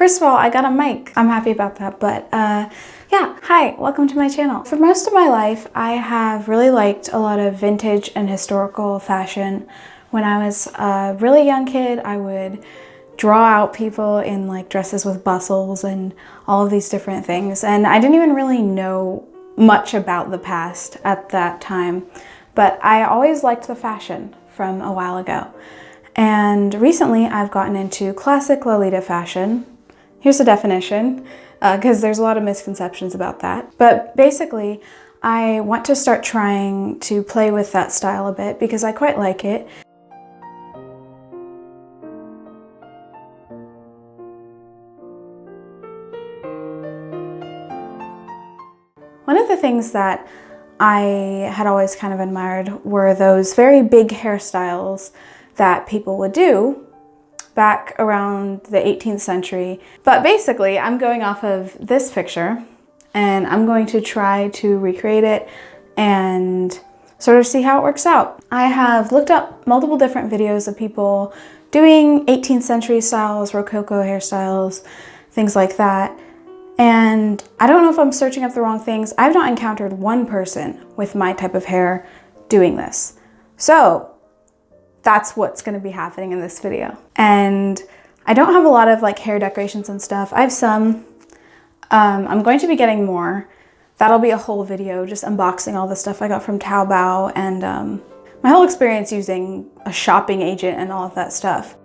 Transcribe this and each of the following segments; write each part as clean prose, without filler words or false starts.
First of all, I got a mic. I'm happy about that, but yeah, hi, welcome to my channel. For most of my life, I have really liked a lot of vintage and historical fashion. When I was a really young kid, I would draw out people in like dresses with bustles and all of these different things. And I didn't even really know much about the past at that time, but I always liked the fashion from a while ago. And recently I've gotten into classic Lolita fashion. Here's the definition, because there's a lot of misconceptions about that. But basically, I want to start trying to play with that style a bit because I quite like it. One of the things that I had always kind of admired were those very big hairstyles that people would do back around the 18th century. But basically, I'm going off of this picture and I'm going to try to recreate it and sort of see how it works out. I have looked up multiple different videos of people doing 18th century styles, Rococo hairstyles, things like that. And I don't know if I'm searching up the wrong things. I've not encountered one person with my type of hair doing this. So that's what's going to be happening in this video. And I don't have a lot of like hair decorations and stuff. I have some. I'm going to be getting more. That'll be a whole video just unboxing all the stuff I got from Taobao and my whole experience using a shopping agent and all of that stuff.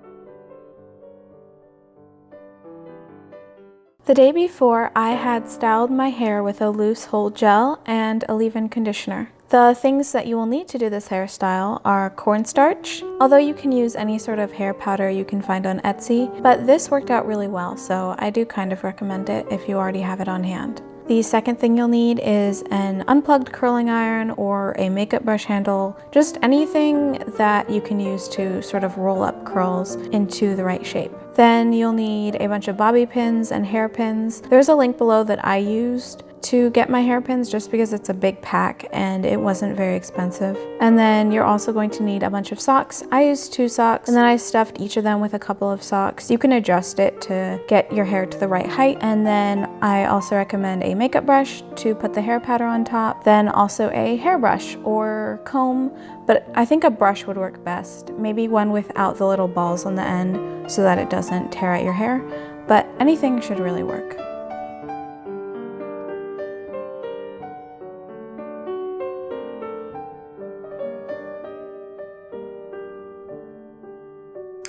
The day before, I had styled my hair with a loose hold gel and a leave-in conditioner. The things that you will need to do this hairstyle are cornstarch, although you can use any sort of hair powder you can find on Etsy, but this worked out really well, so I do kind of recommend it if you already have it on hand. The second thing you'll need is an unplugged curling iron or a makeup brush handle, just anything that you can use to sort of roll up curls into the right shape. Then you'll need a bunch of bobby pins and hairpins. There's a link below that I used to get my hairpins just because it's a big pack and it wasn't very expensive. And then you're also going to need a bunch of socks. I used 2 socks and then I stuffed each of them with a couple of socks. You can adjust it to get your hair to the right height. And then I also recommend a makeup brush to put the hair powder on top. Then also a hairbrush or comb, but I think a brush would work best. Maybe one without the little balls on the end so that it doesn't tear at your hair, but anything should really work.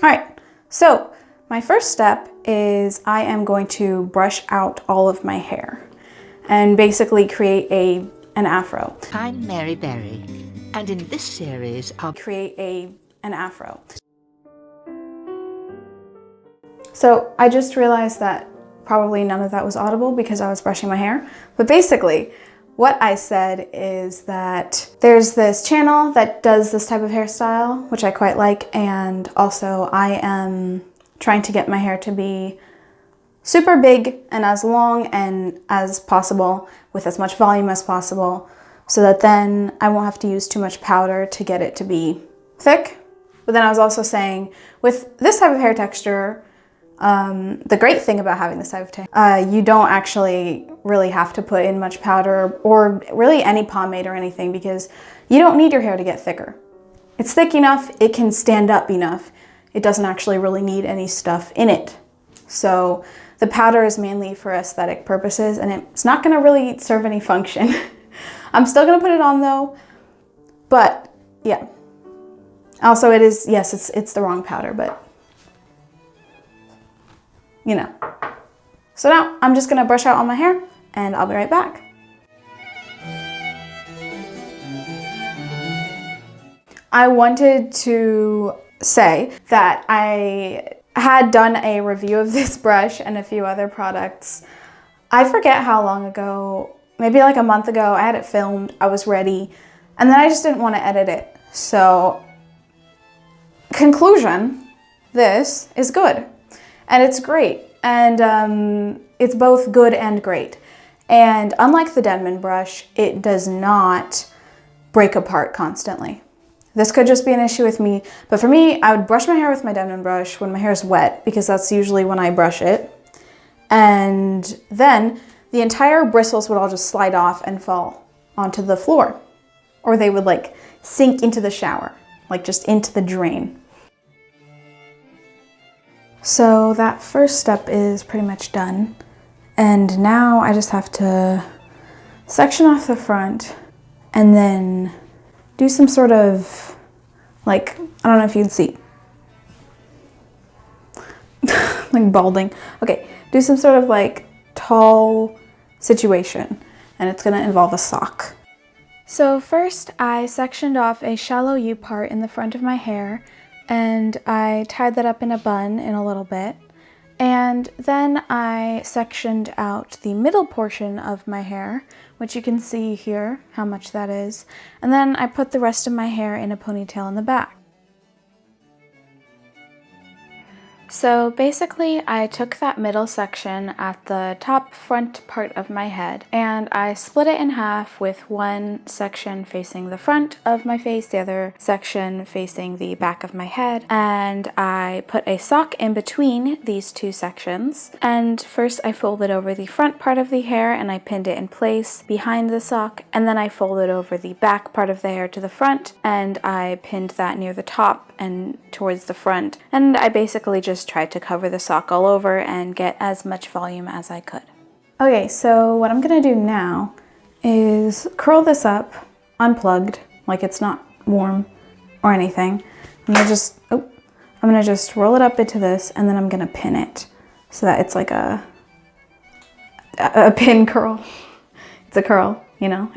All right, so my first step is I am going to brush out all of my hair and basically create an afro. I'm Mary Berry, and in this series I'll create an afro. So I just realized that probably none of that was audible because I was brushing my hair, but basically what I said is that there's this channel that does this type of hairstyle, which I quite like, and also I am trying to get my hair to be super big and as long and as possible with as much volume as possible so that then I won't have to use too much powder to get it to be thick. But then I was also saying with this type of hair texture, the great thing about having this type of hair, you don't actually really have to put in much powder or really any pomade or anything because you don't need your hair to get thicker. It's thick enough, it can stand up enough. It doesn't actually really need any stuff in it. So the powder is mainly for aesthetic purposes and it's not gonna really serve any function. I'm still gonna put it on though, but yeah. Also it is, yes, it's the wrong powder, but you know. So now I'm just gonna brush out all my hair and I'll be right back. I wanted to say that I had done a review of this brush and a few other products. I forget how long ago, maybe like a month ago, I had it filmed, I was ready, and then I just didn't want to edit it. So, conclusion, this is good. And it's great. And it's both good and great. And unlike the Denman brush, it does not break apart constantly. This could just be an issue with me, but for me, I would brush my hair with my Denman brush when my hair is wet because that's usually when I brush it. And then the entire bristles would all just slide off and fall onto the floor. Or they would like sink into the shower, like just into the drain. So that first step is pretty much done. And now I just have to section off the front and then do some sort of, like, I don't know if you'd see, like balding. Okay, do some sort of like tall situation, and it's gonna involve a sock. So first I sectioned off a shallow U part in the front of my hair, and I tied that up in a bun in a little bit. And then I sectioned out the middle portion of my hair, which you can see here how much that is. And then I put the rest of my hair in a ponytail in the back. So basically I took that middle section at the top front part of my head and I split it in half, with one section facing the front of my face, the other section facing the back of my head, and I put a sock in between these two sections. And first I folded over the front part of the hair and I pinned it in place behind the sock, and then I folded over the back part of the hair to the front and I pinned that near the top and towards the front, and I basically just tried to cover the sock all over and get as much volume as I could. Okay, so what I'm gonna do now is curl this up unplugged, like it's not warm or anything. I'm gonna just roll it up into this, and then I'm gonna pin it so that it's like a pin curl. It's a curl, you know,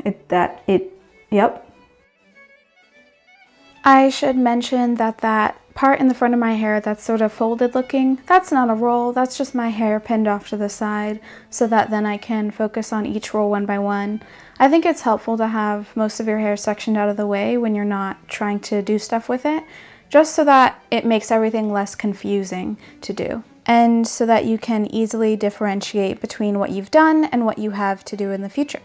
yep. I should mention that part in the front of my hair that's sort of folded looking, that's not a roll, that's just my hair pinned off to the side so that then I can focus on each roll one by one. I think it's helpful to have most of your hair sectioned out of the way when you're not trying to do stuff with it, just so that it makes everything less confusing to do, and so that you can easily differentiate between what you've done and what you have to do in the future.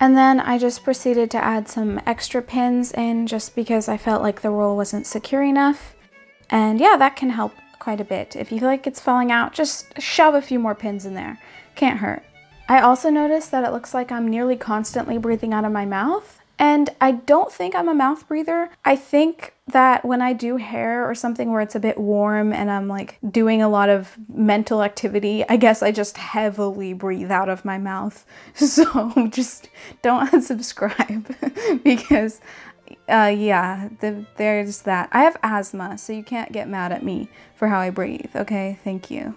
And then I just proceeded to add some extra pins in, just because I felt like the roll wasn't secure enough. And yeah, that can help quite a bit. If you feel like it's falling out, just shove a few more pins in there. Can't hurt. I also noticed that it looks like I'm nearly constantly breathing out of my mouth. And I don't think I'm a mouth breather. I think that when I do hair or something where it's a bit warm and I'm like doing a lot of mental activity, I guess I just heavily breathe out of my mouth. So just don't unsubscribe because yeah, there's that. I have asthma, so you can't get mad at me for how I breathe, okay? Thank you.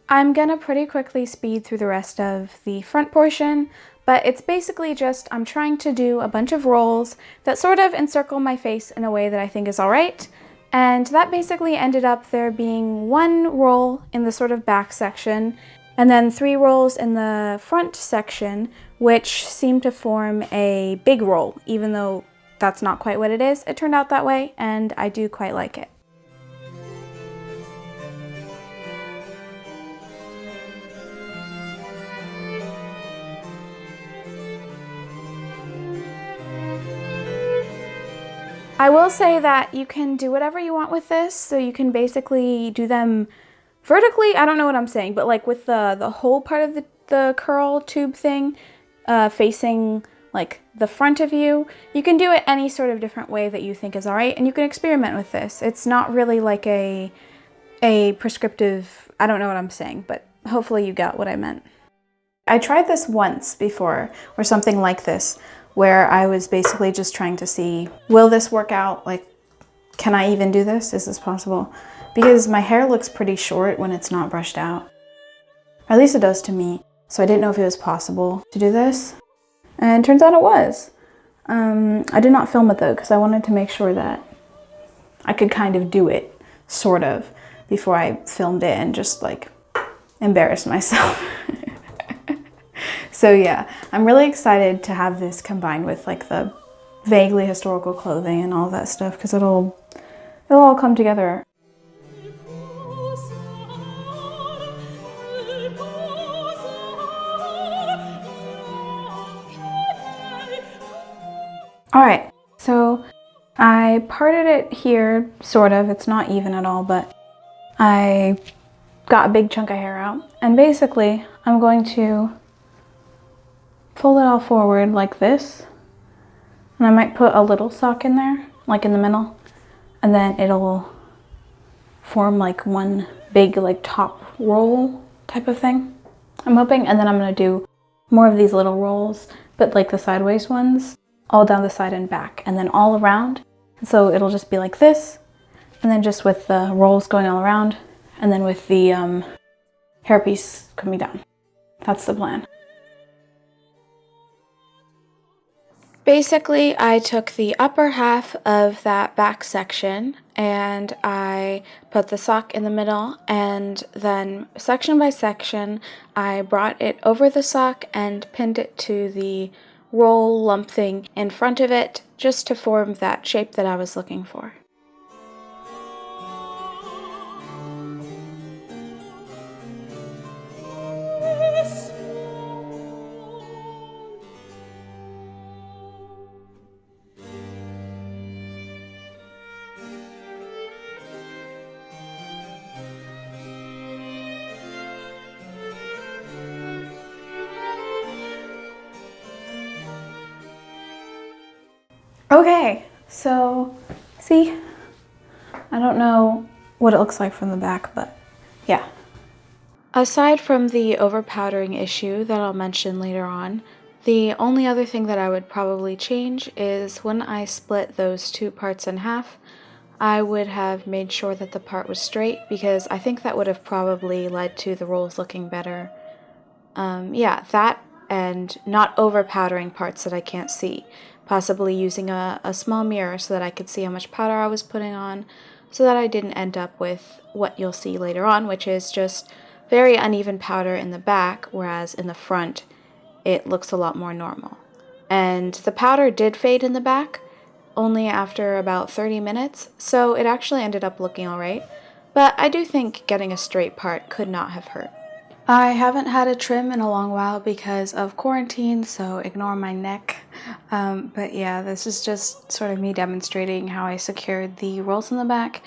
I'm gonna pretty quickly speed through the rest of the front portion, but it's basically just I'm trying to do a bunch of rolls that sort of encircle my face in a way that I think is all right. And that basically ended up there being one roll in the sort of back section, and then 3 rolls in the front section, which seemed to form a big roll, even though that's not quite what it is. It turned out that way, and I do quite like it. I will say that you can do whatever you want with this, so you can basically do them vertically. I don't know what I'm saying, but like with the whole part of the curl tube thing facing like the front of you, you can do it any sort of different way that you think is all right, and you can experiment with this. It's not really like a prescriptive, I don't know what I'm saying, but hopefully you got what I meant. I tried this once before, or something like this, where I was basically just trying to see, will this work out? Like, can I even do this? Is this possible? Because my hair looks pretty short when it's not brushed out. Or at least it does to me. So I didn't know if it was possible to do this. And it turns out it was. I did not film it though, because I wanted to make sure that I could kind of do it, sort of, before I filmed it and just like embarrass myself. So yeah, I'm really excited to have this combined with like the vaguely historical clothing and all that stuff, because it'll all come together. All right, so I parted it here, sort of. It's not even at all, but I got a big chunk of hair out. And basically, I'm going to fold it all forward like this. And I might put a little sock in there, like in the middle. And then it'll form like one big like top roll type of thing, I'm hoping. And then I'm gonna do more of these little rolls, but like the sideways ones, all down the side and back, and then all around. So it'll just be like this, and then just with the rolls going all around, and then with the hairpiece coming down. That's the plan. Basically, I took the upper half of that back section and I put the sock in the middle, and then section by section, I brought it over the sock and pinned it to the roll lump thing in front of it, just to form that shape that I was looking for. Okay, so see, I don't know what it looks like from the back, but yeah. Aside from the overpowdering issue that I'll mention later on, the only other thing that I would probably change is when I split those two parts in half, I would have made sure that the part was straight, because I think that would have probably led to the rolls looking better. Yeah, that and not overpowdering parts that I can't see. Possibly using a small mirror so that I could see how much powder I was putting on, so that I didn't end up with what you'll see later on, which is just very uneven powder in the back, whereas in the front it looks a lot more normal. And the powder did fade in the back only after about 30 minutes, so it actually ended up looking alright, but I do think getting a straight part could not have hurt. I haven't had a trim in a long while because of quarantine, so ignore my neck. But yeah, this is just sort of me demonstrating how I secured the rolls in the back.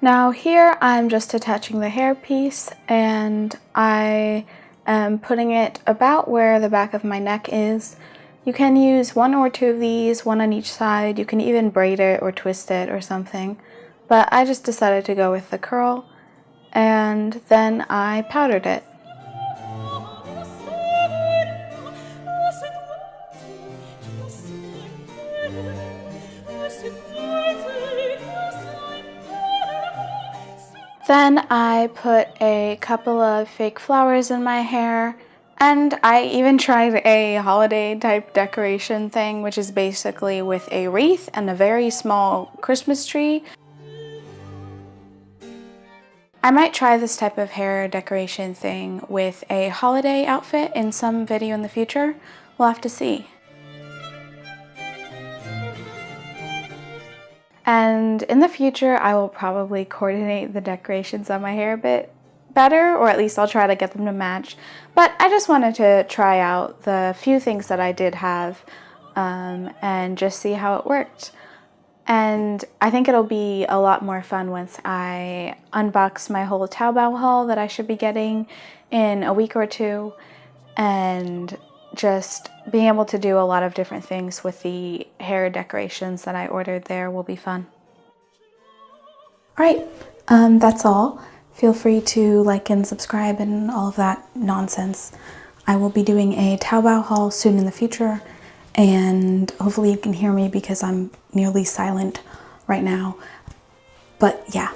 Now here I'm just attaching the hairpiece, and I am putting it about where the back of my neck is. You can use one or two of these, one on each side. You can even braid it or twist it or something, but I just decided to go with the curl, and then I powdered it. Then I put a couple of fake flowers in my hair, and I even tried a holiday type decoration thing, which is basically with a wreath and a very small Christmas tree. I might try this type of hair decoration thing with a holiday outfit in some video in the future. We'll have to see. And in the future, I will probably coordinate the decorations on my hair a bit better, or at least I'll try to get them to match. But I just wanted to try out the few things that I did have and just see how it worked. And I think it'll be a lot more fun once I unbox my whole Taobao haul that I should be getting in a week or two, and just being able to do a lot of different things with the hair decorations that I ordered there will be fun. Alright, that's all. Feel free to like and subscribe and all of that nonsense. I will be doing a Taobao haul soon in the future, and hopefully you can hear me because I'm nearly silent right now. But yeah.